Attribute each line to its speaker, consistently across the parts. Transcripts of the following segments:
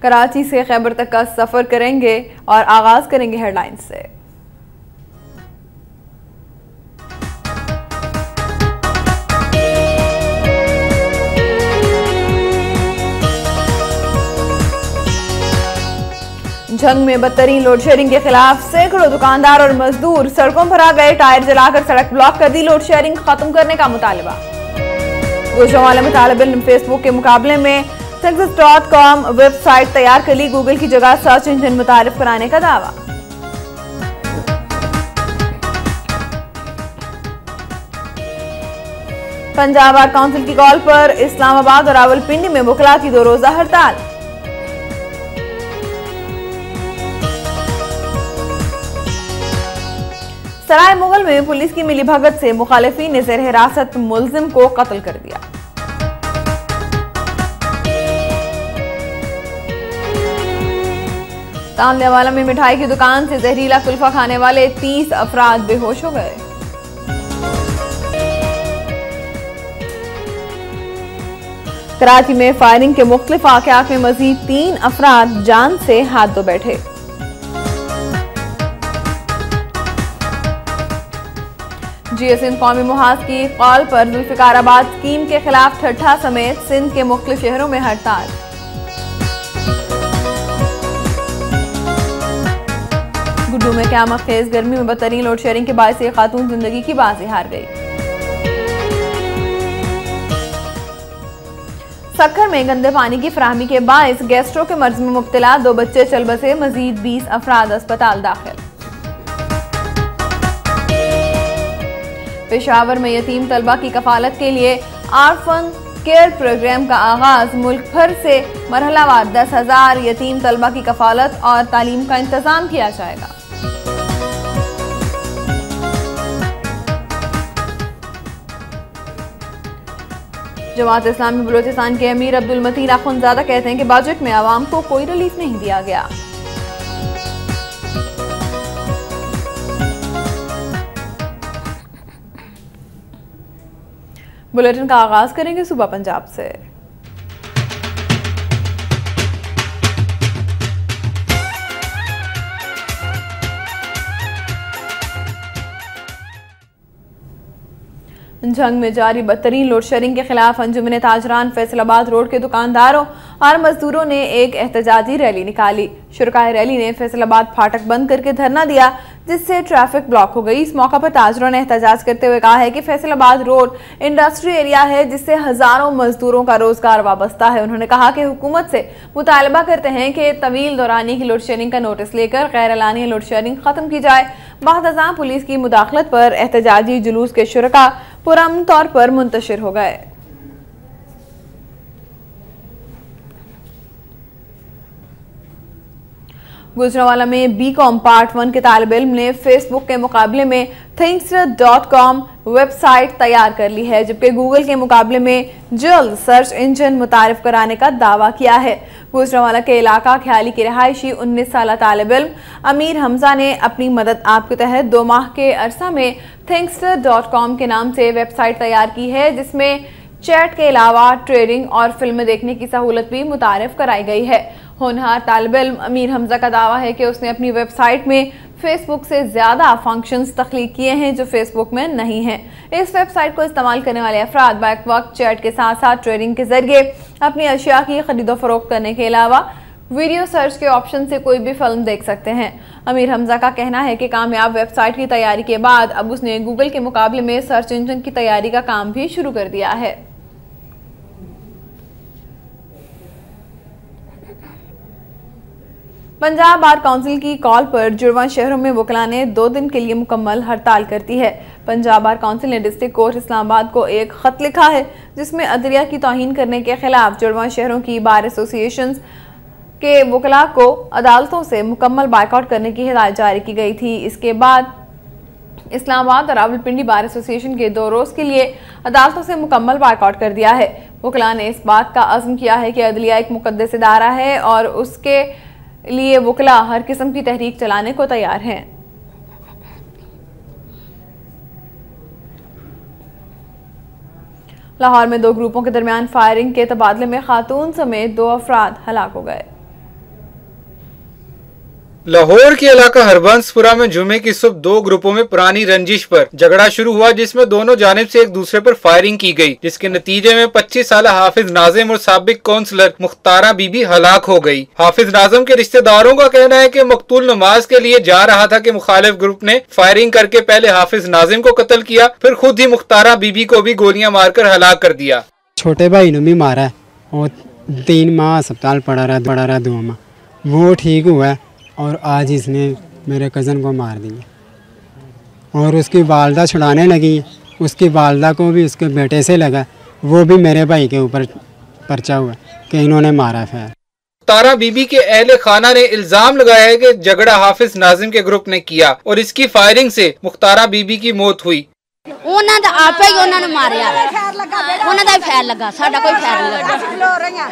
Speaker 1: कराची से खैबर तक का सफर करेंगे और आगाज करेंगे हेडलाइंस से। जंग में बदतरीन लोड शेडिंग के खिलाफ सैकड़ों दुकानदार और मजदूर सड़कों पर आ गए। टायर जलाकर सड़क ब्लॉक कर दी। लोड शेडिंग खत्म करने का मुतालबा। गुजरांवाला में तालिब इल्म फेसबुक के मुकाबले में Thinkst.com वेबसाइट तैयार कर ली। गूगल की जगह सर्च इंजन मुतारिफ कराने का दावा। पंजाब बार काउंसिल की कॉल पर इस्लामाबाद और रावलपिंडी में वकला की 2 रोजा हड़ताल। सराय मुगल में पुलिस की मिलीभगत से मुखालिफिन ने ज़ेर हिरासत मुलजिम को कत्ल कर दिया। तांदलेवाला में मिठाई की दुकान से जहरीला कुल्फा खाने वाले 30 अफराद बेहोश हो गए। कराची में फायरिंग के मुख्तलिफ वाक़यात में मजीद 3 अफराद जान से हाथ धो बैठे। GSN कौमी मुहाज की कॉल पर जुल्फिकाराबाद स्कीम के खिलाफ ठट्ठा समेत सिंध के मुख्तलिफ शहरों में हड़ताल। गुड्डू में क़यामत खेज गर्मी में बदतरीन लोड शेडिंग के बायस एक खातून जिंदगी की बाजी हार गई। सक्खर में गंदे पानी की फराहमी के बायस गैस्ट्रो के मर्ज में मुब्तला 2 बच्चे चल बसे। मजीद 20 अफराद अस्पताल दाखिल। पेशावर में यतीम तलबा की कफालत के लिए आर्फन केयर प्रोग्राम का आगाज। मुल्क भर से मरहलावार 10,000 यतीम तलबा की कफालत और तालीम का इंतजाम किया जाएगा। जमात इस्लामी बलूचिस्तान के अमीर अब्दुल मतीन अखुंज़ादा कहते हैं कि बजट में आवाम को कोई रिलीफ नहीं दिया गया। बुलेटिन का आगाज करेंगे सुबह पंजाब से। जंग में जारी बदतरीन लोड शेडिंग के खिलाफ अंजुमन ताजरान फैसलाबाद रोड के दुकानदारों और मजदूरों ने एक एहतजाजी रैली निकाली। शुरकाए रैली ने फैसलाबाद फाटक बंद करके धरना दिया, जिससे ट्रैफिक ब्लॉक हो गई। इस मौका पर ताजरों ने एहतजाज करते हुए कहा है कि फैसलाबाद रोड इंडस्ट्री एरिया है, जिससे हजारों मजदूरों का रोजगार वाबस्ता है। उन्होंने कहा कि हुकूमत से मुतालबा करते हैं कि तवील दौरानी की लोड शेडिंग का नोटिस लेकर गैर एलानी लोड शेडिंग खत्म की जाए। बाहतज़ां पुलिस की मुदाखलत पर एहतजाजी जुलूस के शुरका पुरअमन तौर पर मुंतशिर हो गए। गुजरांवाला में BCom पार्ट 1 के तालिब इल्म ने फेसबुक के मुकाबले में Thinkst.com वेबसाइट तैयार कर ली है, जबकि गूगल के मुकाबले में जल्द सर्च इंजन मुतारिफ कराने का दावा किया है। गुजरांवाला के इलाका ख्याली की रिहायशी 19 साल तालिब इल्म अमीर हमजा ने अपनी मदद आप के तहत 2 माह के अरसा में Thinkst.com के नाम से वेबसाइट तैयार की है, जिसमें चैट के अलावा ट्रेडिंग और फिल्म देखने की सहूलत भी मुतारिफ कराई गई है। होनहार तालिब इल्म अमीर हमजा का दावा है कि उसने अपनी वेबसाइट में फेसबुक से ज्यादा फंक्शंस तख्लीक किए हैं जो फेसबुक में नहीं हैं। इस वेबसाइट को इस्तेमाल करने वाले अफराद बैक वक्त चैट के साथ साथ ट्रेडिंग के जरिए अपनी अशिया की खरीदो फरोख्त करने के अलावा वीडियो सर्च के ऑप्शन से कोई भी फिल्म देख सकते हैं। अमीर हमजा का कहना है कि कामयाब वेबसाइट की तैयारी के बाद अब उसने गूगल के मुकाबले में सर्च इंजन की तैयारी का काम भी शुरू कर दिया है। पंजाब बार काउंसिल की कॉल पर जुड़वा शहरों में वकला ने 2 दिन के लिए मुकम्मल हड़ताल कर दी है। पंजाब बार काउंसिल ने डिस्ट्रिक्ट कोर्ट इस्लामाबाद को एक खत लिखा है, जिसमें अदलिया की तौहीन करने के खिलाफ जुड़वा शहरों की बार एसोसिएशन के वकला को अदालतों से मुकम्मल बायकॉट करने की हिदायत जारी की गई थी। इसके बाद इस्लामाबाद और रावलपिंडी बार एसोसिएशन के 2 रोज के लिए अदालतों से मुकम्मल बायकॉट कर दिया है। वकला ने इस बात का अज़्म किया है कि अदलिया एक मुक़द्दस इदारा है और उसके लिए वकला हर किस्म की तहरीक चलाने को तैयार हैं। लाहौर में 2 ग्रुपों के दरमियान फायरिंग के तबादले में खातून समेत 2 अफराद हलाक हो गए।
Speaker 2: लाहौर के इलाका हरबंसपुरा में जुमे की सुबह दो ग्रुपों में पुरानी रंजिश पर झगड़ा शुरू हुआ, जिसमें दोनों जानिब से एक दूसरे पर फायरिंग की गई, जिसके नतीजे में 25 साल हाफिज नाजिम और साबिक काउंसलर मुख्तारा बीबी हलाक हो गई। हाफिज नाजिम के रिश्तेदारों का कहना है कि मकतूल नमाज के लिए जा रहा था कि मुखालिफ ग्रुप ने फायरिंग करके पहले हाफिज नाजिम को कत्ल किया, फिर खुद ही मुख्तारा बीबी को भी गोलियां मारकर हलाक कर दिया।
Speaker 3: छोटे भाई ने भी मारा है और 3 माह अस्पताल पड़ा रहा 2 माह, वो ठीक हुआ है और आज इसने मेरे कज़न को मार दिया और उसकी वालदा छुड़ाने लगी। उसकी वालदा को भी उसके बेटे से लगा, वो भी मेरे भाई के ऊपर पर्चा हुआ कि इन्होंने मारा है।
Speaker 2: मुख्तारा बीबी के अहले खाना ने इल्जाम लगाया है कि झगड़ा हाफिज नाजिम के ग्रुप ने किया और इसकी फायरिंग से मुख्तारा बीबी की मौत हुई।
Speaker 4: ਉਹਨਾਂ ਦਾ ਆਪੇ ਹੀ ਉਹਨਾਂ ਨੂੰ ਮਾਰਿਆ, ਉਹਨਾਂ ਦਾ ਹੀ ਫੈਰ ਲੱਗਾ, ਸਾਡਾ ਕੋਈ ਫੈਰ ਨਹੀਂ ਲੱਗਾ,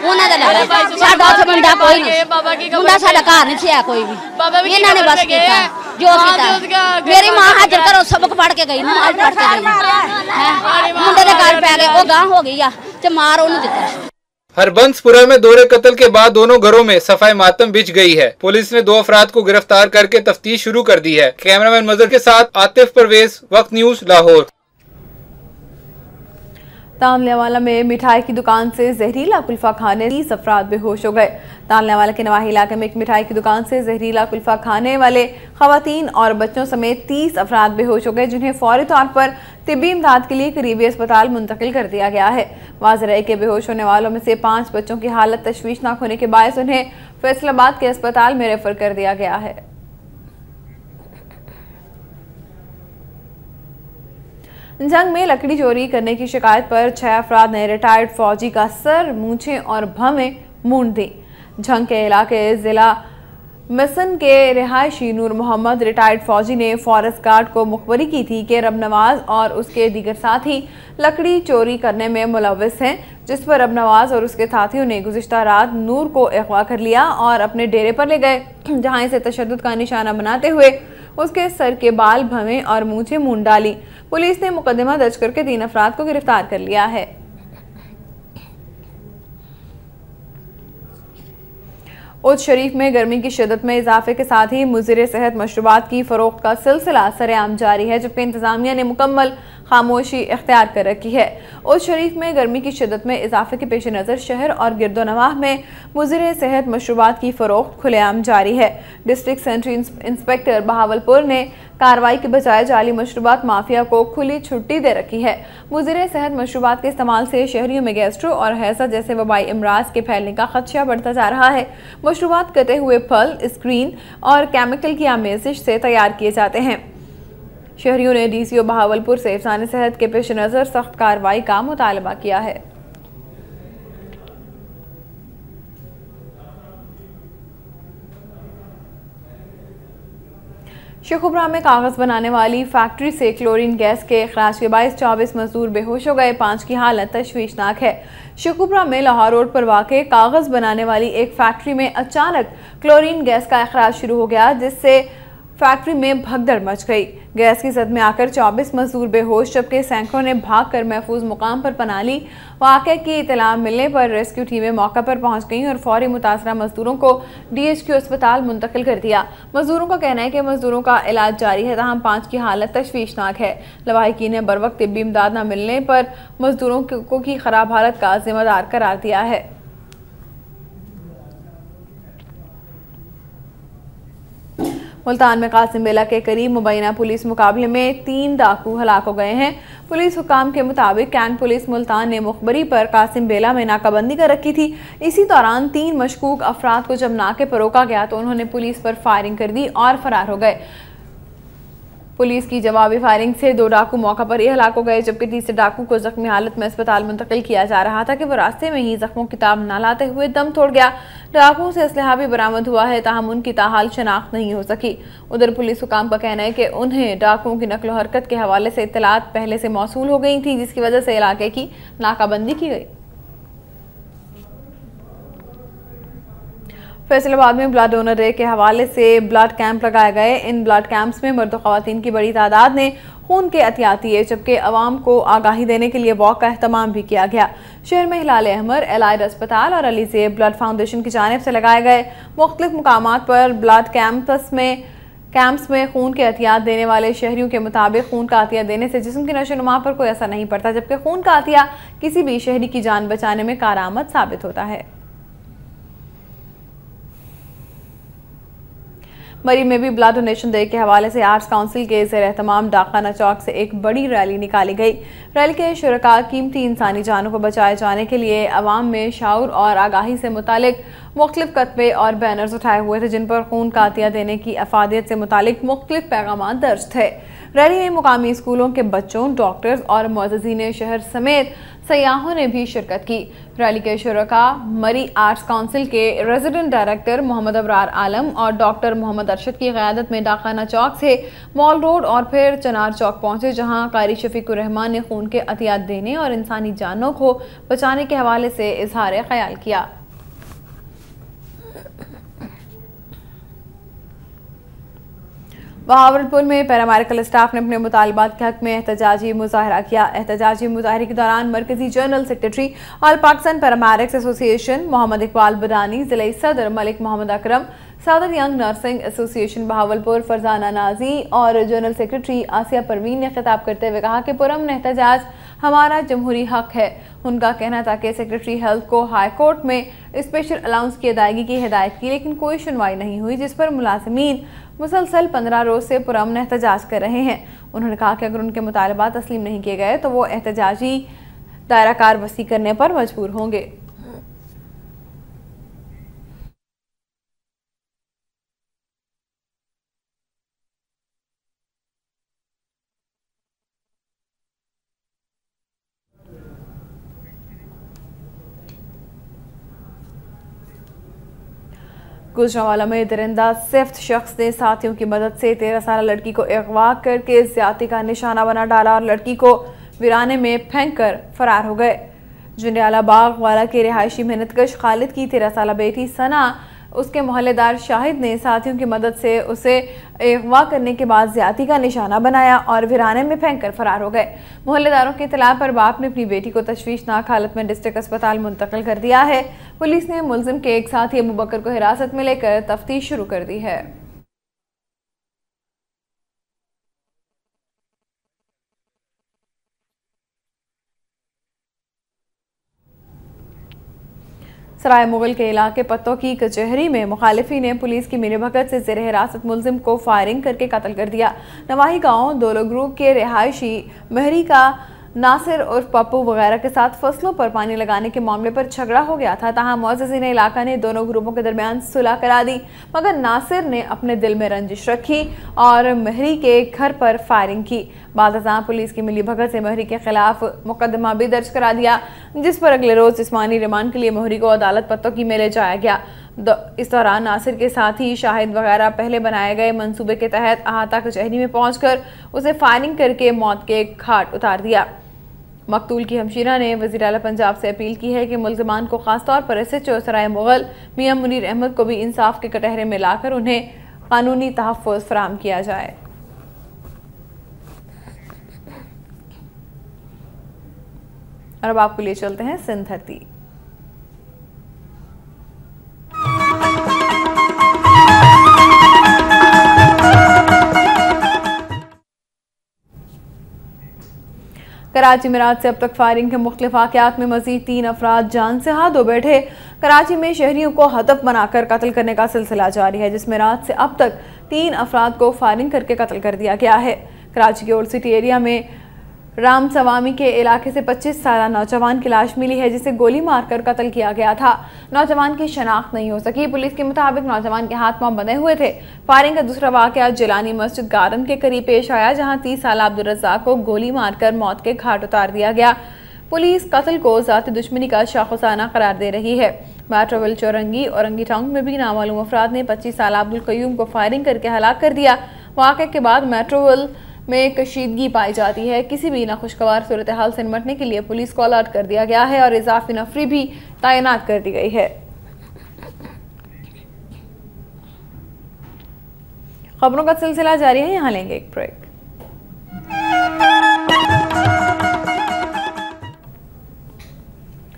Speaker 4: ਉਹਨਾਂ ਦਾ ਲੱਗਾ। ਸਾਡਾ ਉੱਥੇ ਮੁੰਡਾ ਕੋਈ ਨਹੀਂ, ਮੁੰਡਾ ਸਾਡਾ ਘਰ ਨਹੀਂ ਸੀ ਕੋਈ ਵੀ, ਇਹਨਾਂ ਨੇ ਬਸ ਕੀਤਾ ਜੋ ਕੀਤਾ। ਮੇਰੀ ਮਾਂ ਹਾਜ਼ਰ ਘਰੋਂ ਸਬਕ ਪੜ ਕੇ ਗਈ, ਨਮਾਜ਼ ਪੜ ਕੇ ਗਈ, ਮੁੰਡੇ ਦੇ ਘਰ ਪੈ ਗਏ, ਉਹ ਗਾਂ ਹੋ ਗਈ ਆ ਤੇ ਮਾਰ ਉਹਨੂੰ ਦਿੱਤਾ।
Speaker 2: हरबंसपुरा में दोहरे कत्ल के बाद दोनों घरों में सफाई मातम बिछ गई है। पुलिस ने 2 अफराद को गिरफ्तार करके तफ्तीश शुरू कर दी है। कैमरामैन मजहर के साथ आतिफ परवेज, वक्त न्यूज, लाहौर।
Speaker 1: तानलेवाला में मिठाई की दुकान से जहरीला कुल्फा खाने 30 अफराद बेहोश हो गए। तानलेवाला के नवाही इलाके में एक मिठाई की दुकान से जहरीला कुल्फा खाने वाले खवातीन और बच्चों समेत 30 अफराद बेहोश हो गए, जिन्हें फौरी तौर पर तिब्बी इमदाद के लिए करीबी अस्पताल मुंतकिल कर दिया गया है। वाज़ेह है कि बेहोश होने वालों में से 5 बच्चों की हालत तशवीशनाक होने के बायस उन्हें फैसलाबाद के अस्पताल में रेफर कर दिया गया है। जंग में लकड़ी चोरी करने की शिकायत पर 6 अफराद ने रिटायर्ड फौजी का सर, मूछें और भवें मूंड दी। जंग के इलाके जिला मिसन के रिहायशी नूर मोहम्मद रिटायर्ड फौजी ने फॉरेस्ट गार्ड को मुखबरी की थी कि रब नवाज और उसके दीगर साथी लकड़ी चोरी करने में मुलव्विस हैं, जिस पर रब नवाज और उसके साथियों ने गुज़िश्ता रात नूर को अगवा कर लिया और अपने डेरे पर ले गए, जहां इसे तशद्दुद का निशाना बनाते हुए उसके सर के बाल, भवें और मूछें मूंड डाली। पुलिस ने मुकदमा दर्ज करके 3 अफराद को गिरफ्तार कर लिया है। उच्च शरीफ में गर्मी की शिद्दत में इजाफे के साथ ही मुज़िर सेहत मशरूबात की फरोख्त का सिलसिला सरेआम जारी है, जबकि इंतजामिया ने मुकम्मल खामोशी इख्तियार कर रखी है। उच्च शरीफ में गर्मी की शिद्दत में इजाफे के पेश नज़र शहर और गिरदोनवाह में मुज़िर सेहत मशरूबात की फरोख्त खुलेआम जारी है। डिस्ट्रिक्ट सेंट्री इंस्पेक्टर बहावलपुर ने कार्रवाई के बजाय जाली मशरूबात माफिया को खुली छुट्टी दे रखी है। मुज़िर सेहत मशरूबात के इस्तेमाल से शहरियों में गैस्ट्रो और हैजा जैसे वबाई अमराज के फैलने का खदशा बढ़ता जा रहा है। मशरूबात कटे हुए फल, स्क्रीन और केमिकल की आमेजिश से तैयार किए जाते हैं। शहरियों ने DCO बहावलपुर से अफसाने सेहत के पेश नज़र सख्त कार्रवाई का मुतालबा किया है। शेखुपुरा में कागज बनाने वाली फैक्ट्री से क्लोरीन गैस के अखराज के बायस 24 मजदूर बेहोश हो गए। 5 की हालत तशवीशनाक है। शेखुपुरा में लाहौर रोड पर वाक़े कागज बनाने वाली एक फैक्ट्री में अचानक क्लोरीन गैस का अखराज शुरू हो गया, जिससे फैक्ट्री में भगदड़ मच गई। गैस की जद में आकर 24 मजदूर बेहोश, जबकि सैकड़ों ने भागकर महफूज मुकाम पर पनाह ली। वाक़े की इत्तला मिलने पर रेस्क्यू टीमें मौके पर पहुंच गईं और फौरी मुतासरा मजदूरों को DHQ अस्पताल मुंतकिल कर दिया। मजदूरों का कहना है कि मजदूरों का इलाज जारी है, तहम 5 की हालत तशवीशनाक है। लवाहिकीन ने बरवक्त तिब्बी इमदाद न मिलने पर मजदूरों को की खराब हालत का जिम्मेदार करार दिया है। मुल्तान में कासिम बेला के करीब मुबैना पुलिस मुकाबले में 3 डाकू हलाक हो गए हैं। पुलिस हुकाम के मुताबिक कैंट पुलिस मुल्तान ने मुखबरी पर कासिम बेला में नाकाबंदी कर रखी थी। इसी दौरान 3 मशकूक अफराद को जब नाके पर रोका गया तो उन्होंने पुलिस पर फायरिंग कर दी और फरार हो गए। पुलिस की जवाबी फायरिंग से 2 डाकू मौका पर ही हलाक हो गए, जबकि तीसरे डाकू को जख्मी हालत में अस्पताल मुंतकिल किया जा रहा था कि वो रास्ते में ही जख्मों की ताब न लाते हुए दम तोड़ गया। डाकुओं से असलहा भी बरामद हुआ है, ताहम उनकी ताहाल शनाख्त नहीं हो सकी। उधर पुलिस हुकाम का कहना है कि उन्हें डाकुओं की नकलो हरकत के हवाले से इत्तलात पहले से मौसूल हो गई थी, जिसकी वजह से इलाके की नाकाबंदी की गई। फैसलाबाद में ब्लड डोनर डे के हवाले से ब्लड कैंप लगाए गए। इन ब्लड कैंप्स में मर्द और ख़वातीन की बड़ी तादाद ने खून के एहतियात दिए, जबकि अवाम को आगाही देने के लिए वॉक का एहतमाम भी किया गया। शहर में हिलाल अहमर, एलाइड अस्पताल और अली ज़ेब ब्लड फाउंडेशन की जानिब से लगाए गए मुख्तलिफ मुकामात पर ब्लड कैंप्स में खून के एहतियात देने वाले शहरियों के मुताबिक खून का अतिया देने से जिस्म की नशोनुमा पर कोई असर नहीं पड़ता, जबकि खून का अतिया किसी भी शहरी की जान बचाने में कारआमद साबित होता है। मरी में भी ब्लड डोनेशन डे के हवाले से आर्ट्स काउंसिल के ज़ेर एहतमाम डाकखाना चौक से एक बड़ी रैली निकाली गई। रैली के शुरका कीमती इंसानी जानों को बचाए जाने के लिए अवाम में शाऊर और आगाही से मुतालिक मुख्तलिफ कतबे और बैनर्स उठाए हुए थे, जिन पर खून का अतिया देने की अफादियत से मुतालिक मुख्तलिफ पैगाम दर्ज थे। रैली में मुकामी स्कूलों के बच्चों, डॉक्टर्स और मुअज़्ज़िज़ीन शहर समेत सयाहों ने भी शिरकत की। रैली के शुरका मरी आर्ट्स काउंसिल के रेजिडेंट डायरेक्टर मोहम्मद अबरार आलम और डॉक्टर मोहम्मद अरशद की क़यादत में डाकखाना चौक से मॉल रोड और फिर चनार चौक पहुंचे, जहां कारी शफीकुर रहमान ने खून के अतियात देने और इंसानी जानों को बचाने के हवाले से इजहार ख्याल किया। बहावलपुर में पैरामेडिकल स्टाफ ने अपने मुतालबात के हक में एहतजाजी मुजाहरा किया। एहतजाजी मुजाहरे के दौरान मरकजी general secretary all Pakistan paramedics association Mohammad Iqbal Badani, जिले सदर मलिक मोहम्मद अकरम, सदर young nursing association Bahawalpur Farzana Naji और जनरल सेक्रेटरी आसिया परवीन ने खिताब करते हुए कहा कि पुरअमन एहतजाज हमारा जमहूरी हक है। उनका कहना था कि सेक्रेटरी हेल्थ को हाई कोर्ट में स्पेशल अलाउंस की अदायगी की हिदायत की, लेकिन कोई सुनवाई नहीं हुई, जिस पर मुलाजिमीन मुसलसल 15 रोज से पुरअमन एहतजाज कर रहे हैं। उन्होंने कहा कि अगर उनके मुतालबात तस्लीम नहीं किए गए तो वो एहतजाजी दायरा कार वसी करने पर मजबूर होंगे। गुजरांवाला में दरिंदा सिफ्त शख्स ने साथियों की मदद से 13 साल लड़की को अगवा करके ज्यादती का निशाना बना डाला और लड़की को वीराने में फेंक कर फरार हो गए। जंडियाला बाग वाला के रिहायशी मेहनतकश खालिद की 13 साल बेटी सना, उसके मोहल्लेदार शाहिद ने साथियों की मदद से उसे अगवा करने के बाद ज्यादती का निशाना बनाया और वीराने में फेंक कर फरार हो गए। मोहल्लेदारों की इत्तला पर बाप ने अपनी बेटी को तशवीशनाक हालत में डिस्ट्रिक्ट अस्पताल मुंतकिल कर दिया है। पुलिस ने मुलजिम के एक साथी अबू बकर को हिरासत में लेकर तफ्तीश शुरू कर दी है। सराय मुगल के इलाके पत्तों की कचहरी में मुखालिफी ने पुलिस की मिलीभगत से ज़ेर हिरासत मुलजिम को फायरिंग करके कत्ल कर दिया। नवाही गांव दोलो ग्रुप के रिहायशी महरी का नासिर उर्फ पप्पू वगैरह के साथ फसलों पर पानी लगाने के मामले पर झगड़ा हो गया था। तहां मुअज़्ज़िज़ीन इलाका ने दोनों ग्रुपों के दरमियान सुलह करा दी, मगर नासिर ने अपने दिल में रंजिश रखी और महरी के घर पर फायरिंग की। बाद पुलिस की मिलीभगत से महरी के खिलाफ मुकदमा भी दर्ज करा दिया, जिस पर अगले रोज जिस्मानी रिमांड के लिए महरी को अदालत पत्तों की में ले जाया गया। इस दौरान नासिर के साथ ही शाहिद वगैरह पहले बनाए गए मंसूबे के तहत अहाता कचहरी में पहुंचकर उसे फायरिंग करके मौत के घाट उतार दिया। मकतूल की हमशीरा ने वज़ीर आला पंजाब से अपील की है कि मुल्ज़िमान को खासतौर पर SHO सराय मुगल मियां मुनीर अहमद को भी इंसाफ के कटहरे में लाकर उन्हें कानूनी तहफ़्फ़ुज़ फराहम किया जाए। और अब आपको लिए चलते हैं सिंध धरती। कराची में रात से अब तक फायरिंग के मुख्तलिफ वाक़यात में मज़ीद 3 अफराद जान से हाथ धो बैठे। कराची में शहरियों को हदफ बनाकर कत्ल करने का सिलसिला जारी है, जिसमें रात से अब तक 3 अफराद को फायरिंग करके कत्ल कर दिया गया है। कराची के ओल्ड सिटी एरिया में राम सवामी के इलाके से 25 साल नौजवान की लाश मिली है, जिसे गोली मारकर कत्ल किया गया था। नौजवान की शनाख्त नहीं हो सकी। पुलिस के मुताबिक नौजवान के हाथ पांव बंधे हुए थे। फायरिंग का दूसरा वाकया जिलानी मस्जिद गार्डन के करीब पेश आया, जहां 30 साल अब्दुल रज़्ज़ाक को गोली मारकर मौत के घाट उतार दिया गया। पुलिस कत्ल को ज़ाती दुश्मनी का शाखुसाना करार दे रही है। मेट्रोविल चौरंगी औरंगी टाउन में भी नामालूम अफराद ने 25 साल अब्दुल कयूम को फायरिंग करके हलाक कर दिया। वाक़े के बाद मेट्रोविल में कशीदगी पाई जाती है। किसी भी नाखुशगवार सूरत हाल से निपटने के लिए पुलिस को अलर्ट कर दिया गया है और इजाफी नफरी भी तैनात कर दी गई है। खबरों का सिलसिला जारी है, यहाँ लेंगे एक ब्रेक।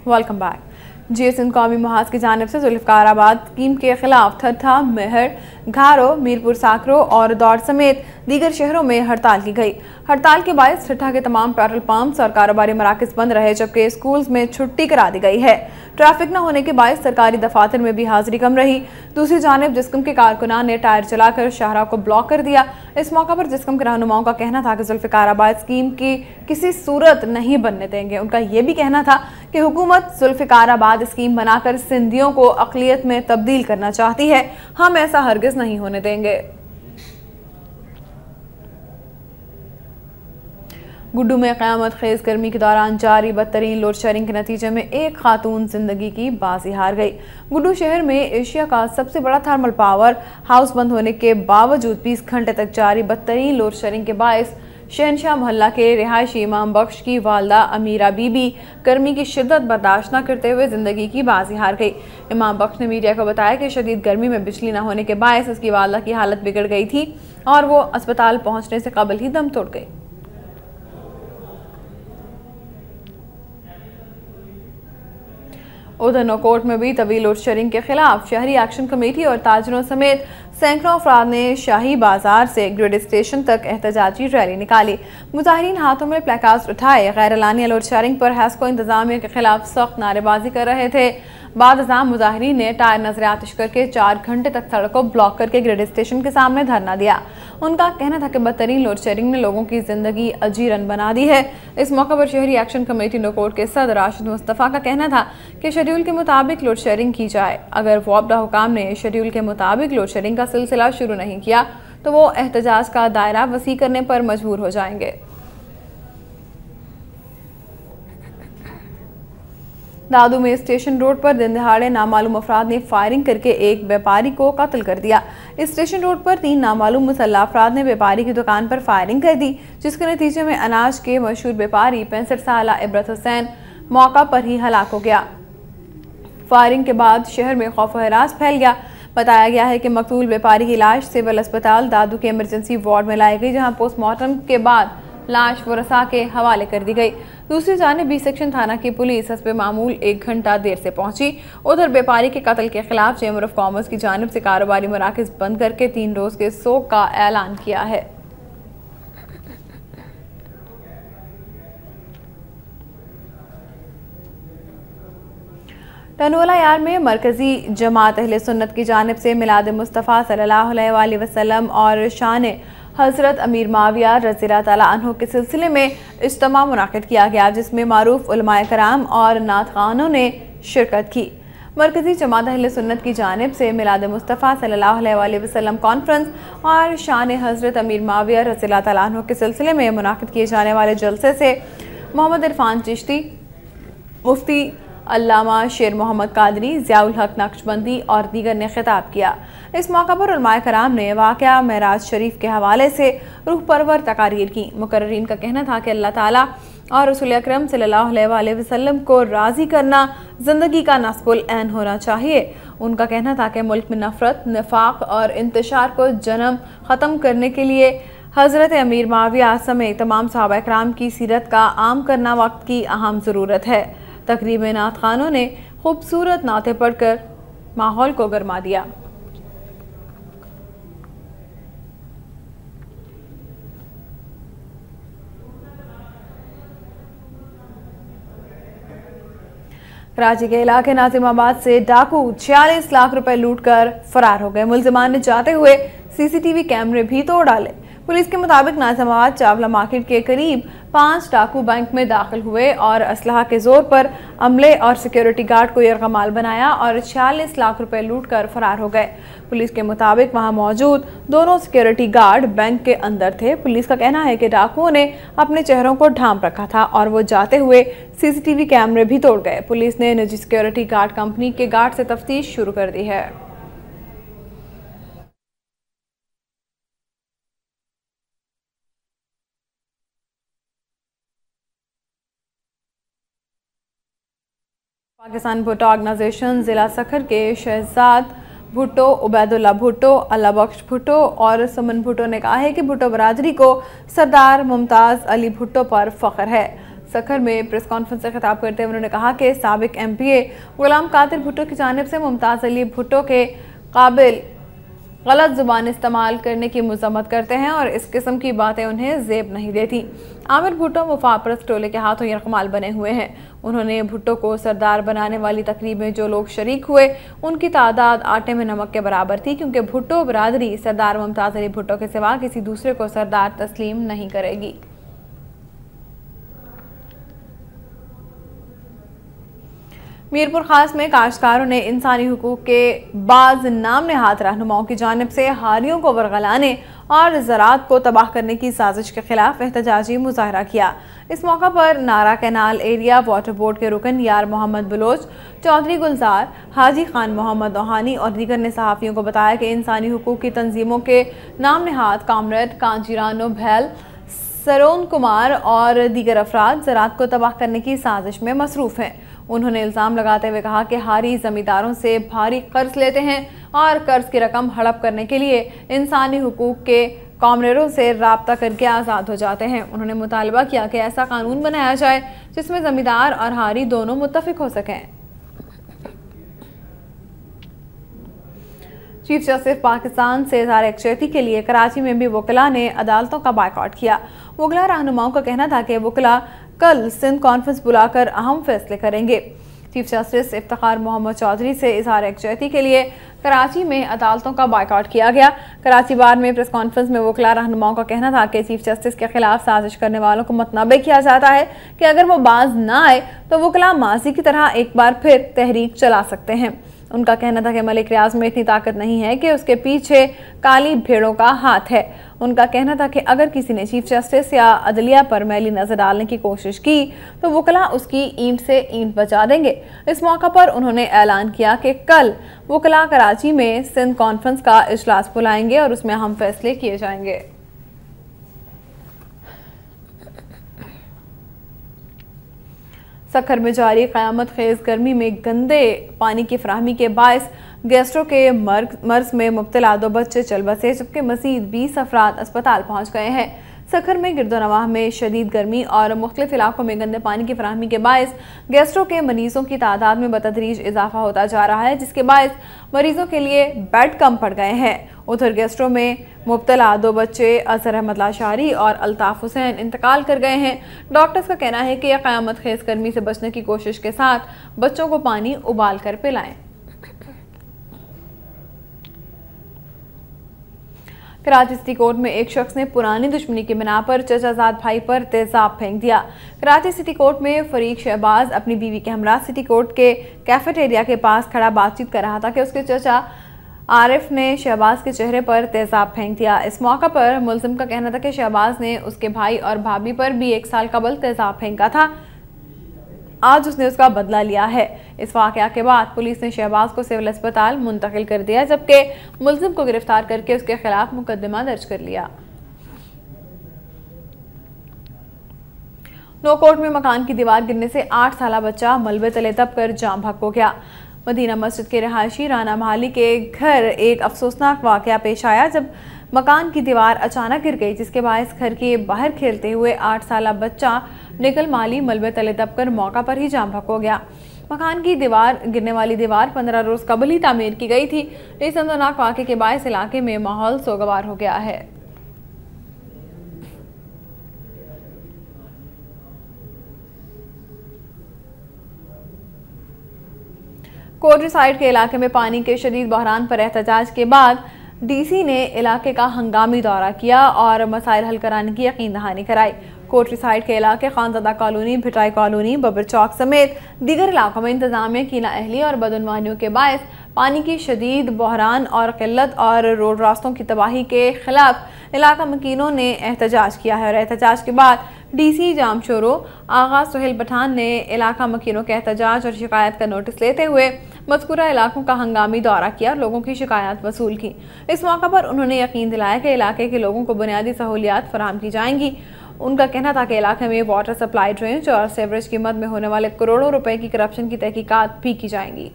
Speaker 1: Welcome back. GSN कौमी महाज की जानिब से जुल्फ़िकाराबाद स्कीम के खिलाफ ठट्ठा, मेहर, घारो, मीरपुर साकरो और दौड़ समेत दीगर शहरों में हड़ताल की गई। हड़ताल के बायस ठट्ठा के तमाम पेट्रोल पंप्स और कारोबारी मराकज़ बंद रहे, जबकि स्कूल्स में छुट्टी करा दी गई है। ट्रैफिक न होने के बायस सरकारी दफातर में भी हाजिरी कम रही। दूसरी जानिब जिस्कम के कारकुनान ने टायर चलाकर शाहराह को ब्लॉक कर दिया। इस मौका पर जिस्कम के रहनुमाओं का कहना था कि जुल्फ़िकाराबाद स्कीम की किसी सूरत नहीं बनने देंगे। उनका यह भी कहना था कि हुकूमत जुल्फ़िकाराबाद स्कीम बनाकर सिंधियों को अक़लियत में तब्दील करना चाहती है। हम ऐसा हरगिज़ नहीं होने देंगे। गुड्डू में क़यामत खेज़ गर्मी के दौरान जारी बदतरीन लोड शेडिंग के नतीजे में एक खातून जिंदगी की बाजी हार गई। गुड्डू शहर में एशिया का सबसे बड़ा थर्मल पावर हाउस बंद होने के बावजूद 20 घंटे तक जारी बदतरीन लोड शेडिंग के बायस शहनशाह मोहल्ला के रिहायशी इमाम बख्श की वालदा अमीरा बीबी गर्मी की शिद्दत बर्दाश्त न करते हुए जिंदगी की बाजी हार गई। इमाम बख्श ने मीडिया को बताया कि शदीद गर्मी में बिजली न होने के बायस उसकी वालदा की हालत बिगड़ गई थी और वो अस्पताल पहुंचने से कबल ही दम तोड़ गई। उधर नौकोट में भी तवील लोड शेडिंग के खिलाफ शहरी एक्शन कमेटी और ताजरों समेत सैकड़ों अफराद ने शाही बाजार से ग्रिड स्टेशन तक एहतजाजी रैली निकाली। मुजाहिरीन हाथों में प्लेकार्ड्स उठाए गैर एलानिया लोड शेडिंग पर हैस्को इंतजामिया के खिलाफ सख्त नारेबाजी कर रहे थे। बाद अज़ां मुजाहिरीन ने टायर नजर आतिश करके 4 घंटे तक सड़क को ब्लॉक करके ग्रिड स्टेशन के सामने धरना दिया। उनका कहना था कि बदतरीन लोड शेडिंग ने लोगों की जिंदगी अजीरन बना दी है। इस मौके पर शहरी एक्शन कमेटी नौकोट के सदर राशिद मुस्तफ़ा का कहना था कि शेड्यूल के मुताबिक लोड शेडिंग की जाए। अगर वापडा हुकाम ने शेड्यूल के मुताबिक लोड शेडिंग का सिलसिला शुरू नहीं किया तो वो एहतजाज का दायरा वसी करने पर मजबूर हो जाएंगे। दादू में स्टेशन रोड पर दिन दहाड़े नामालूम अफराद ने फायरिंग करके एक व्यापारी को कत्ल कर दिया। स्टेशन रोड पर 3 नामालूम मुसल्लह अफराद ने व्यापारी की दुकान पर फायरिंग कर दी, जिसके नतीजे में अनाज के मशहूर व्यापारी 65 साला इबरत हुसैन मौका पर ही हलाक हो गया। फायरिंग के बाद शहर में खौफ व हरास फैल गया। बताया गया है कि मकतूल व्यापारी की लाश सिविल अस्पताल दादू के इमरजेंसी वार्ड में लाई गई, जहां पोस्टमार्टम के बाद लाश वरसा के हवाले कर दी गई। दूसरी जानिब बी सेक्शन थाना की पुलिस हस्बे मामूल 1 घंटा देर से पहुंची। उधर व्यापारी के कत्ल के खिलाफ चैम्बर ऑफ कॉमर्स की जानिब से कारोबारी मराकज़ बंद करके 3 रोज के सोग का ऐलान किया है। टनोला यार में मरकजी जमात अहले सुन्नत की जानिब से मिलाद मुस्तफ़ा सल्लल्लाहु अलैहि वसल्लम और शान हज़रत अमीर माविया रज़ियल्लाहु ताला अन्हु के सिलसिले में इज्तिमा मुनाक़िद किया गया, जिसमें मारूफ उलमाए कराम और नातखानों ने शिरकत की। मरकजी जमात अहले सुन्नत की जानिब से मिलाद मुस्तफ़ा सल्लल्लाहु अलैहि वसल्लम कॉन्फ्रेंस और शान हज़रत अमीर माविया रज़ियल्लाहु ताला अन्हु के सिलसिले में मुनाक़िद किए जाने वाले जलसे से मोहम्मद इरफान चिश्ती, मुफ्ती अल्लामा शेर मोहम्मद कादरी, ज़ियाउल हक नक्शबंदी और दीगर ने खिताब किया। इस मौका पर उलमाए कराम ने वाक़या मेराज शरीफ के हवाले से रूह परवर तकारीर की। मुकर्रिरीन का कहना था कि अल्लाह ताला और रसूल अकरम सल्लल्लाहु अलैहि वसल्लम को राज़ी करना ज़िंदगी का नस्बुल ऐन होना चाहिए। उनका कहना था कि मुल्क में नफ़रत, निफाक और इंतशार को जन्म ख़त्म करने के लिए हज़रत अमीर माविया समेत तमाम सहाबा इकराम की सीरत का आम करना वक्त की अहम ज़रूरत है। तकरीब में नात खानों ने खूबसूरत नाते पढ़कर माहौल को गरमा दिया। कराची के इलाके नाजिमाबाद से डाकू 46 लाख रुपए लूटकर फरार हो गए। मुलजिमान ने जाते हुए सीसीटीवी कैमरे भी तोड़ डाले। पुलिस के मुताबिक नाजिमाबाद चावला मार्केट के करीब 5 डाकू बैंक में दाखिल हुए और असलहा के जोर पर अमले और सिक्योरिटी गार्ड को यरगमाल बनाया और 46 लाख रुपए लूट कर फरार हो गए। पुलिस के मुताबिक वहां मौजूद दोनों सिक्योरिटी गार्ड बैंक के अंदर थे। पुलिस का कहना है कि डाकुओं ने अपने चेहरों को ढांप रखा था और वो जाते हुए सीसीटीवी कैमरे भी तोड़ गए। पुलिस ने निजी सिक्योरिटी गार्ड कंपनी के गार्ड से तफ्तीश शुरू कर दी है। पाकिस्तान भुट्टो ऑर्गेनाइजेशन ज़िला सखर के शहजाद भुट्टो, उबैदुल्ला भुट्टो, अल्लाह बख्श भुट्टो और सुमन भुट्टो ने कहा है कि भुट्टो बरादरी को सरदार मुमताज़ अली भुट्टो पर फ़ख्र है। सखर में प्रेस कॉन्फ्रेंस से खिताब करते हुए उन्होंने कहा कि साबिक MPA गुलाम कादिर भुट्टो की जानिब से मुमताज़ अली भुट्टो के काबिल गलत ज़ुबान इस्तेमाल करने की मज़म्मत करते हैं और इस किस्म की बातें उन्हें ज़ेब नहीं देती। आमिर भुट्टो मुफापरस्त टोले के हाथों यरकमाल बने हुए हैं। उन्होंने भुट्टो को सरदार बनाने वाली तकरीब में जो लोग शरीक हुए उनकी तादाद आटे में नमक के बराबर थी, क्योंकि भुट्टो बरादरी सरदार मुमताज़ अली भुट्टो के सिवा किसी दूसरे को सरदार तस्लीम नहीं करेगी। मीरपुर खास में काश्तकारों ने इंसानी हुकूक के बाज नाम नेहाद रहनुमाओं की जानिब से हारियों को वरगलाने और ज़राअत को तबाह करने की साजिश के खिलाफ एहतजाजी मुजाहरा किया। इस मौका पर नारा कैनाल एरिया वाटर बोर्ड के रुकन यार मोहम्मद बलोच, चौधरी गुलजार, हाजी खान मोहम्मद दोहानी और दीगर ने सहाफ़ियों को बताया कि इंसानी हुकूक की तंजीमों के नाम नेहाद कामरेड कांजीरानो भैल, सरोन कुमार और दीगर अफराद ज़राअत को तबाह करने की साजिश में मसरूफ़ हैं। उन्होंने इल्ज़ाम लगाते हुए कहा कि हारी ज़मींदारों से भारी कर्ज लेते हैं और कर्ज की रकम हड़प करने के लिए इंसानी हुकूक के कामरेडों से राब्ता करके आज़ाद हो जाते हैं। उन्होंने मुतालबा किया कि ऐसा कानून बनाया जाए जिसमें ज़मींदार और हारी दोनों मुत्तफिक हो सकें। चीफ जस्टिस पाकिस्तान से इज़हार यकजहती के लिए कराची में भी वकला ने अदालतों का बायकॉट किया। वकला रहनुमाओं का कहना था कि वकला कल सिंध कॉन्फ्रेंस बुलाकर अहम फैसले करेंगे। चीफ जस्टिस इफ्तिखार मोहम्मद चौधरी से इज़हार यकजहती के लिए कराची में अदालतों का बायकॉट किया गया। कराची बार में प्रेस कॉन्फ्रेंस में वकला रहनुमाओं का कहना था कि चीफ जस्टिस के खिलाफ साजिश करने वालों को मतनबे किया जाता है कि अगर वो बाज ना आए तो वकला माजी की तरह एक बार फिर तहरीक चला सकते हैं। उनका कहना था कि मलिक रियाज में इतनी ताकत नहीं है कि उसके पीछे काली भेड़ों का हाथ है। उनका कहना था कि अगर किसी ने चीफ जस्टिस या अदलिया पर मैली नजर डालने की कोशिश की तो वकला उसकी ईंट से ईंट बचा देंगे। इस मौका पर उन्होंने ऐलान किया कि कल वकला कराची में सिंध कॉन्फ्रेंस का इजलास बुलाएंगे और उसमें अहम फैसले किए जाएंगे। सखर में जारी क़यामत खेज गर्मी में गंदे पानी की फराहमी के बायस गैस्ट्रो के मर्ज में मुब्तला 2 बच्चे चल बसे, जबकि मज़ीद 20 अफराद अस्पताल पहुँच गए हैं। सखर में गिरदोनवाह में शदीद गर्मी और मुख्तलिफ इलाकों में गंदे पानी की फराहमी के बायस गैस्ट्रो के मरीजों की तादाद में बतदरीज इजाफा होता जा रहा है, जिसके बायस मरीजों के लिए बेड कम पड़ गए हैं। उधर गैस्ट्रो में मुब्तला 2 बच्चे अजहर अहमद लाशारी और अल्ताफ हुसैन इंतकाल कर गए हैं। डॉक्टर्स का कहना है कि यह क़यामत खेज गर्मी से बचने की कोशिश के साथ बच्चों को पानी उबाल कर पिलाएं। कराची सिटी कोर्ट में एक शख्स ने पुरानी दुश्मनी की बिना पर चचाजाद भाई पर तेजाब फेंक दिया। कराची सिटी कोर्ट में फरीक शहबाज अपनी बीवी के हमरा सिटी कोर्ट के कैफेटेरिया के पास खड़ा बातचीत कर रहा था कि उसके चचा आरिफ ने शहबाज के चेहरे पर तेजाब फेंक दिया। इस मौका पर मुलजिम का कहना था कि शहबाज ने उसके भाई और भाभी पर भी 1 साल कबल तेजाब फेंका था। आज उसने उसका बदला लिया है। इस वाक़या के बाद पुलिस ने शहबाज को सिविल अस्पताल मुंतकिल कर दिया, जबकि मुलजिम को गिरफ्तार करके उसके खिलाफ मुकदमा दर्ज कर लिया। नौकोट में मकान की दीवार गिरने से 8 साला बच्चा मलबे तले दब कर जाम बहक हो गया। मदीना मस्जिद के रहायशी राना महाली के घर एक अफसोसनाक वाक़या पेश आया जब मकान की दीवार अचानक गिर गई, जिसके बायस घर के बाहर खेलते हुए 8 साला बच्चा निकल माली मलबे तले दबकर मौका पर ही जाम बहक हो गया। मकान की दीवार गिरने वाली दीवार 15 रोज कबल ही तामीर की गई थी। इस दर्दनाक वाक़े के बायस इलाके में माहौल सोगवार हो गया है। कोटरी साइड के इलाके में पानी के शदीद बहरान पर एहतजाज के बाद डीसी ने इलाके का हंगामी दौरा किया और मसाइल हल कराने की यकीन दहानी कराई। कोटरी साइड के इलाके खानज़दा कॉलोनी, भिटाई कॉलोनी, बबर चौक समेत दीगर इलाकों में इंतजामिया की नाअहली और बदउनवानियों के बायस पानी की शदीद बहरान और किल्लत और रोड रास्तों की तबाही के खिलाफ इलाका मकीनों ने एहतजाज किया है और एहतजाज के बाद डीसी जामशोरो आगा सुहेल पठान ने इलाका मकीनों के एहतजाज और शिकायत का नोटिस लेते हुए मज़कूरा इलाकों का हंगामी दौरा किया और लोगों की शिकायत वसूल की। इस मौका पर उन्होंने यकीन दिलाया कि इलाके के लोगों को बुनियादी सहूलियात फराहम की जाएंगी। उनका कहना था कि इलाके में वाटर सप्लाई ड्रेनेज और सेवरेज की मद में होने वाले करोड़ों रुपए की करप्शन की तहकीकात भी की जाएंगी।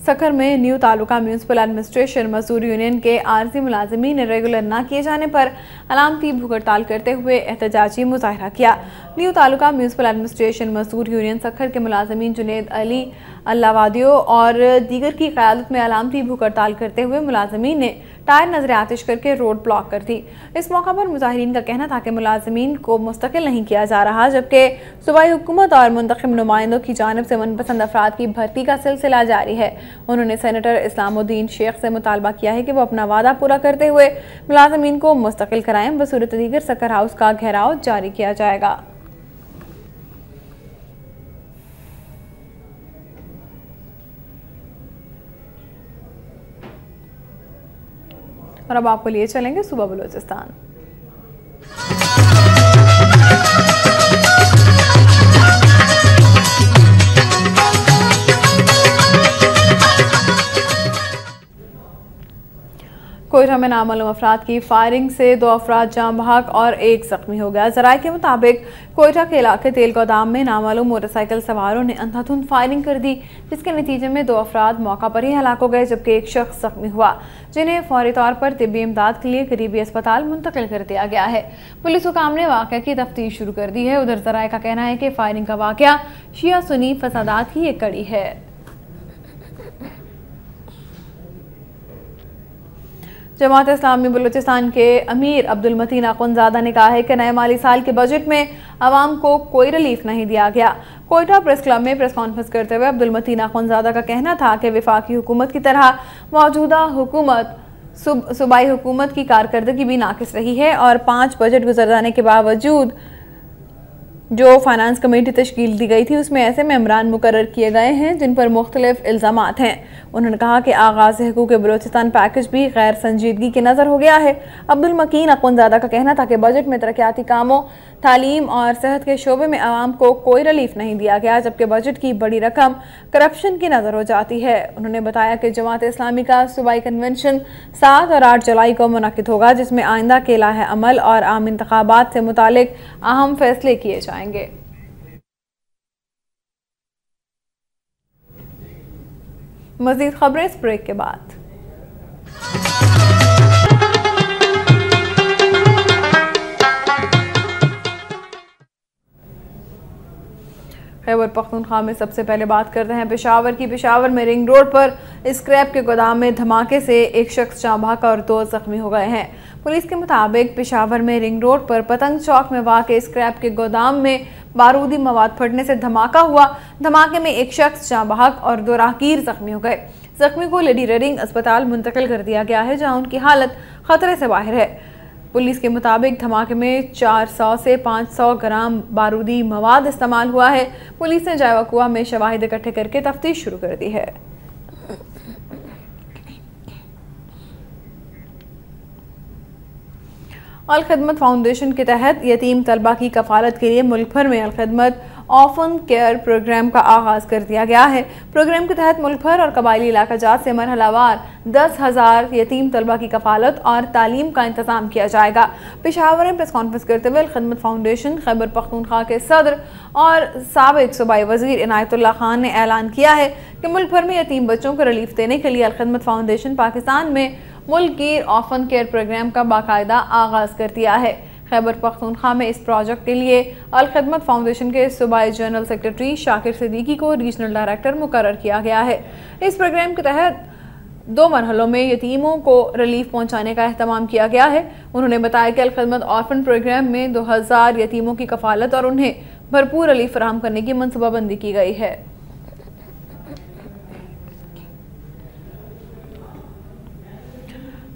Speaker 1: सखर में न्यू तालुका म्यूनसिपल एडमिनिस्ट्रेशन मजदूर यूनियन के आरजी मुलाजमीन ने रेगुलर न किए जाने पर अलामती भूख हड़ताल करते हुए एहतजाजी मुजाहरा किया। न्यू तालुका म्यूनसिपल एडमिनिस्ट्रेशन मजदूर यूनियन सखर के मुलाजमीन जुनेद अली अल्लावादियो और दीगर की क़यादत में अलामती भूख हड़ताल करते हुए मुलाजमीन ने टायर नजर आतिश करके रोड ब्लॉक कर दी। इस मौका पर मुजाहिरीन का कहना था कि मुलाजमीन को मुस्तकिल नहीं किया जा रहा, जबकि सूबाई हुकूमत और मुंतखब नुमाइंदों की जानिब से मनपसंद अफराद की भर्ती का सिलसिला जारी है। उन्होंने सेनेटर इस्लामुद्दीन शेख से मुतालबा किया है कि वो अपना वादा पूरा करते हुए मुलाजमीन को मुस्तकिल कराएं। बसूरत दीगर सकर हाउस का घेराव जारी किया जाएगा। और अब आपको लिए चलेंगे सूबा बलूचिस्तान। कोयटा में नामालूम अफराद की फायरिंग से 2 अफराद जाँ बहक और 1 जख्मी हो गया। ज़राए के मुताबिक कोयटा के इलाके तेल गोदाम में नामालूम मोटरसाइकिल सवारों ने अंधाधुंध फायरिंग कर दी, जिसके नतीजे में 2 अफराद मौका पर ही हलाक हो गए, जबकि 1 शख्स जख्मी हुआ, जिन्हें फौरी तौर पर तिब्बी इमदाद के लिए करीबी अस्पताल मुंतकिल कर दिया गया है। पुलिस हुकाम ने वाक़या की तफ्तीश शुरू कर दी है। उधर ज़राए का कहना है कि फायरिंग का वाक़या शिया सुन्नी फसादात की एक कड़ी है। जमात इस्लामी बलूचिस्तान के अमीर अब्दुल मतीन अखुंज़ादा ने कहा है कि नए माली साल के बजट में आवाम को कोई रिलीफ नहीं दिया गया। कोयटा प्रेस क्लब में प्रेस कॉन्फ्रेंस करते हुए अब्दुल मतीन अखुंज़ादा का कहना था कि वफाकी हुकूमत की तरह मौजूदा हुकूमत सूबाई हुकूमत की कारकर्दगी भी नाकिस रही है और 5 बजट गुजर जाने के बावजूद जो फाइनेंस कमेटी तश्कील दी गई थी उसमें ऐसे मेंबरान मुकर्रर किए गए हैं जिन पर मुख्तलिफ इल्ज़ामात हैं। उन्होंने कहा कि आगाज़ हुकूक़ बलूचिस्तान पैकेज भी गैर संजीदगी की नज़र हो गया है। अब्दुल मकीन अखुंज़ादा का कहना था कि बजट में तरक्याती कामों, तालीम और सेहत के शोबे में आवाम को कोई रिलीफ नहीं दिया गया, जबकि बजट की बड़ी रकम करप्शन की नज़र हो जाती है। उन्होंने बताया कि जमात इस्लामी का सूबाई कन्वेंशन 7 और 8 जुलाई को मुनक़िद होगा, जिसमें आइंदा के लाहे अमल और आम इंतखाबात से मुतालिक अहम फैसले किए जाएंगे। मज़ीद खबरें इस ब्रेक के बाद। खैबर पख्तूनख्वा में सबसे पहले बात करते हैं पेशावर की। पेशावर में रिंग रोड पर स्क्रैप के गोदाम में धमाके से 1 शख्स जाँ बहक और 2 जख्मी हो गए हैं। पुलिस के मुताबिक पेशावर में रिंग रोड पर पतंग चौक में वाक़ स्क्रैप के गोदाम में बारूदी मवाद फटने से धमाका हुआ। धमाके में 1 शख्स जाँ बहक और 2 राहगीर जख्मी हो गए। जख्मी को लेडी रेडिंग अस्पताल मुंतकिल कर दिया गया है, जहां उनकी हालत खतरे से बाहर है। पुलिस के मुताबिक धमाके में 400 से 500 ग्राम बारूदी मवाद इस्तेमाल हुआ है। पुलिस ने जायवाकुआ में शवाहिद इकट्ठे करके तफ्तीश शुरू कर दी है। अल खिदमत फाउंडेशन के तहत यतीम तलबा की कफालत के लिए मुल्क भर में अल खिदमत ऑफन केयर प्रोग्राम का आगाज़ कर दिया गया है। प्रोग्राम के तहत मुल्क भर और कबायली इलाका जात से मरहलावार 10,000 यतीम तलबा की कफालत और तालीम का इंतजाम किया जाएगा। पेशावर में प्रेस कॉन्फ्रेंस करते हुए अल खिदमत फाउंडेशन खैबर पख्तूनख्वा के सदर और साबिक सूबाई वजीर इनायतुल्लाह खान ने ऐलान किया है कि मुल्क भर में यतीम बच्चों को रिलीफ देने के लिए अल खिदमत फाउंडेशन पाकिस्तान में मुल्कगीर ऑफन केयर प्रोग्राम का बाकायदा आगाज़ कर दिया है। खैबर पख्तूनख्वा में इस प्रोजेक्ट के लिए अल खिदमत फाउंडेशन के सूबाई जनरल सेक्रेटरी शाकिर सिद्दीकी को रीजनल डायरेक्टर मुकर्रर किया गया है। इस प्रोग्राम के तहत 2 मरहलों में यतीमों को रिलीफ पहुंचाने का एहतमाम किया गया है। उन्होंने बताया कि अल खिदमत ऑर्फन प्रोग्राम में 2000 यतीमों की कफालत और उन्हें भरपूर रिलीफ फराहम करने की मनसूबाबंदी की गई है।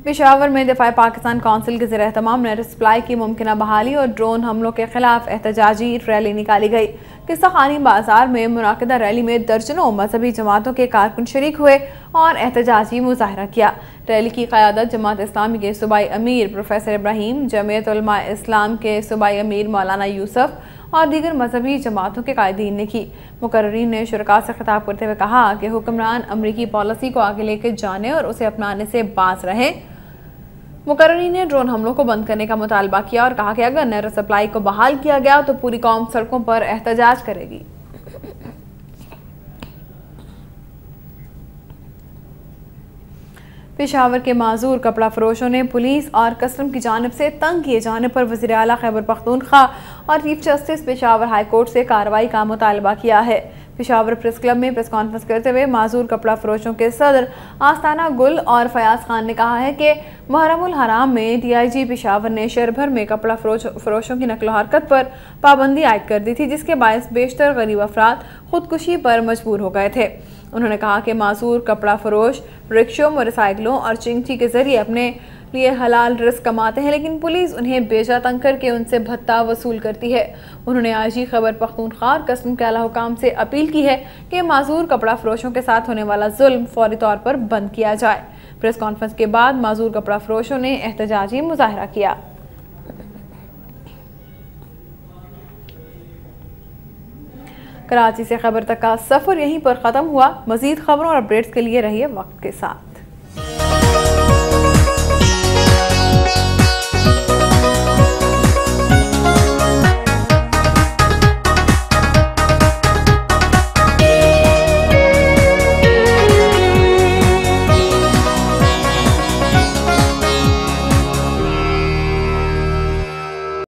Speaker 1: पेशावर में दफाए पाकिस्तान काउंसिल के ज़रिए तमाम नेट सप्लाई की मुमकिन बहाली और ड्रोन हमलों के खिलाफ एहतजाजी रैली निकाली गई। किस्सा खानी बाजार में मुनाकिदा रैली में दर्जनों मजहबी जमातों के कारकुन शरीक हुए और एहतजाजी मुजाहरा किया। रैली की क़यादत जमात इस्लामी के सूबाई अमीर प्रोफेसर इब्राहिम, जमीयत उलमा इस्लाम के सूबाई अमीर मौलाना यूसुफ और दीगर मजहबी जमातों के कायदीन ने की। मुकर्रीन ने शुरका से खिताब करते हुए कहा कि हुक्मरान अमरीकी पॉलिसी को आगे लेकर जाने और उसे अपनाने से बाज रहे। मुकर्रीन ने ड्रोन हमलों को बंद करने का मुतालबा किया और कहा कि अगर नेट सप्लाई को बहाल किया गया तो पूरी कौम सड़कों पर एहतजाज करेगी। पेशावर के माजूर कपड़ा फरोशों ने पुलिस और कस्टम की जानिब से तंग किए जाने पर वज़ीर आला खैबर पख्तूनख्वा और chief justice Peshawar high court से कार्रवाई का मुतालबा किया है। पेशावर प्रेस क्लब में प्रेस कॉन्फ्रेंस करते हुए माजूर कपड़ा फरोशों के सदर आस्ताना गुल और फयाज खान ने कहा है कि मुहर्रमुल हराम में DIG पेशावर ने शहर भर में कपड़ा फरोशों की नकलो हरकत पर पाबंदी आयद कर दी थी, जिसके बायस बेशतर गरीब अफराद खुदकुशी पर मजबूर हो गए थे। उन्होंने कहा कि माजूर कपड़ा फरोश रिक्शों, मोटरसाइकिलों और चिंगटी के जरिए अपने लिए हलाल रिस्क कमाते हैं, लेकिन पुलिस उन्हें बेजा तंग करके उनसे भत्ता वसूल करती है। उन्होंने IG खैबर पख्तूनख्वा और कस्टम के आला हुकाम से अपील की है कि माजूर कपड़ा फरोशों के साथ होने वाला जुल्म फौरी तौर पर बंद किया जाए। प्रेस कॉन्फ्रेंस के बाद माजूर कपड़ा फरोशों ने एहतजाजी मुजाहरा किया। कराची से खबर तक का सफर यहीं पर खत्म हुआ। मजीद खबरों और अपडेट्स के लिए रहिए वक्त के साथ।